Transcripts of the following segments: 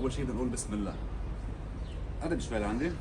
اول شيء بدنا نقول بسم الله. قرب شوي لعندي.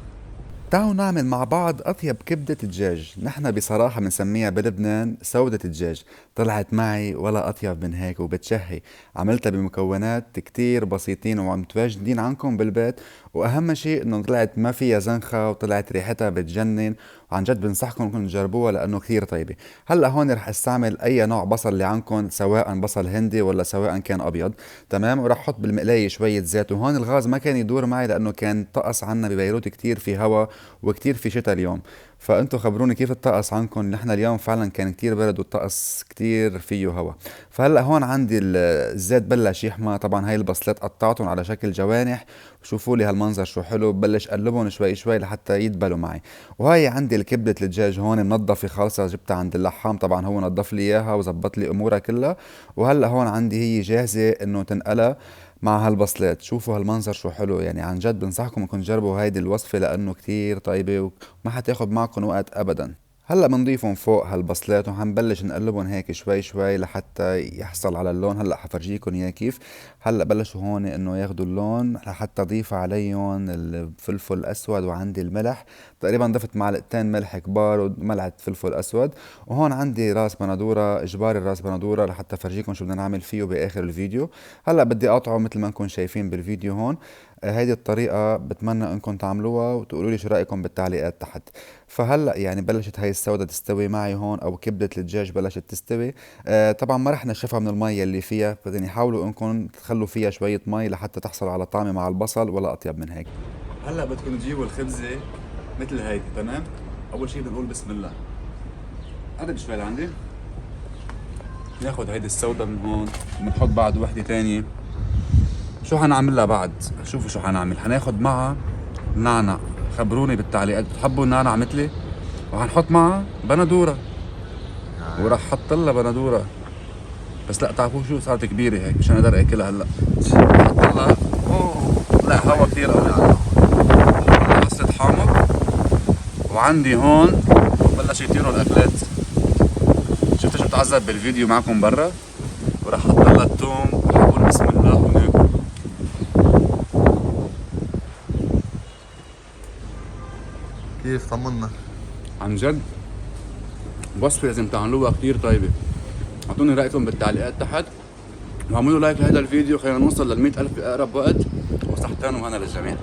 تعالوا نعمل مع بعض أطيب كبدة دجاج. نحن بصراحة بنسميها بلبنان سودة الدجاج. طلعت معي ولا أطيب من هيك وبتشهي. عملتها بمكونات كتير بسيطين ومتواجدين عنكم بالبيت، وأهم شيء إنه طلعت ما فيها زنخة وطلعت ريحتها بتجنن. وعن جد بنصحكم انكم تجربوها لأنه كتير طيبة. هلا هون رح استعمل أي نوع بصل اللي عندكم، سواء بصل هندي ولا سواء كان أبيض. تمام. وراح أحط بالمقلاية شوية زيت، وهون الغاز ما كان يدور معي لأنه كان طقس عنا ببيروت كتير في هوا وكتير في شتاء اليوم. فانتوا خبروني كيف الطقس عندكم. نحن اليوم فعلا كان كتير برد والطقس كتير فيه هوا. فهلا هون عندي الزيت بلش يحمى. طبعا هاي البصلات قطعتهم على شكل جوانح. شوفوا لي هالمنظر شو حلو. ببلش اقلبهم شوي شوي لحتى يدبلوا معي. وهاي عندي الكبدة الدجاج هون منظفة خالصة، جبتها عند اللحام. طبعا هو نظف لي اياها وزبط لي امورها كلها. وهلا هون عندي هي جاهزة انه تنقلى مع هالبصلات. شوفوا هالمنظر شو حلو. يعني عن جد بنصحكم انكم تجربوا هيدي الوصفة لانه كتير طيبة وما حتاخد معكم وقت ابدا. هلا بنضيفهم فوق هالبصلات وحنبلش نقلبهم هيك شوي شوي لحتى يحصل على اللون. هلا حفرجيكم اياه كيف. هلا بلشوا هون انه ياخدوا اللون لحتى اضيف عليهم الفلفل الاسود وعندي الملح. تقريبا ضفت معلقتين ملح كبار وملعقة فلفل اسود. وهون عندي راس بندورة، اجباري الراس بندورة لحتى افرجيكم شو بدنا نعمل فيه باخر الفيديو. هلا بدي اقطعه مثل ما انكم شايفين بالفيديو هون. هيدي الطريقة بتمنى انكم تعملوها وتقولوا لي شو رأيكم بالتعليقات تحت. فهلا يعني بلشت هاي السودة تستوي معي هون، او كبدة الدجاج بلشت تستوي. طبعا ما رح نشفها من المي اللي فيها، بدنا حاولوا انكم تخلوا فيها شوية مي لحتى تحصل على طعمة مع البصل ولا اطيب من هيك. هلا بدكم تجيبوا الخبزه مثل هيدي. تمام. اول شيء بدنا نقول بسم الله. قرب شوي لعندي. ناخذ هيدي السودة من هون وبنحط بعد وحده تانية. شو حنعمل لها بعد؟ شوفوا شو حنعمل. حناخذ معها نعنع. خبروني بالتعليقات بتحبوا النعنع مثلي. وحنحط معها بندورة. وراح حط لها بندورة. بس لا تعرفوا شو، صارت كبيرة هيك مشان اقدر اكلها هلا. حط لها لا هوا كثير قوي عنها. قصة حامض. وعندي هون بلش يطيروا الاكلات. شفتوا شو بتعذب بالفيديو معكم برا. وراح احط لها الثوم وحقول بسم الله وناكل. كيف طمنا؟ عن جد وصفة لازم تعملوها كتير طيبة. اعطوني رأيكم بالتعليقات تحت، واعملوا لايك لهذا الفيديو. خلينا نوصل لل100,000 بأقرب وقت. وصحتين وهنا للجميع.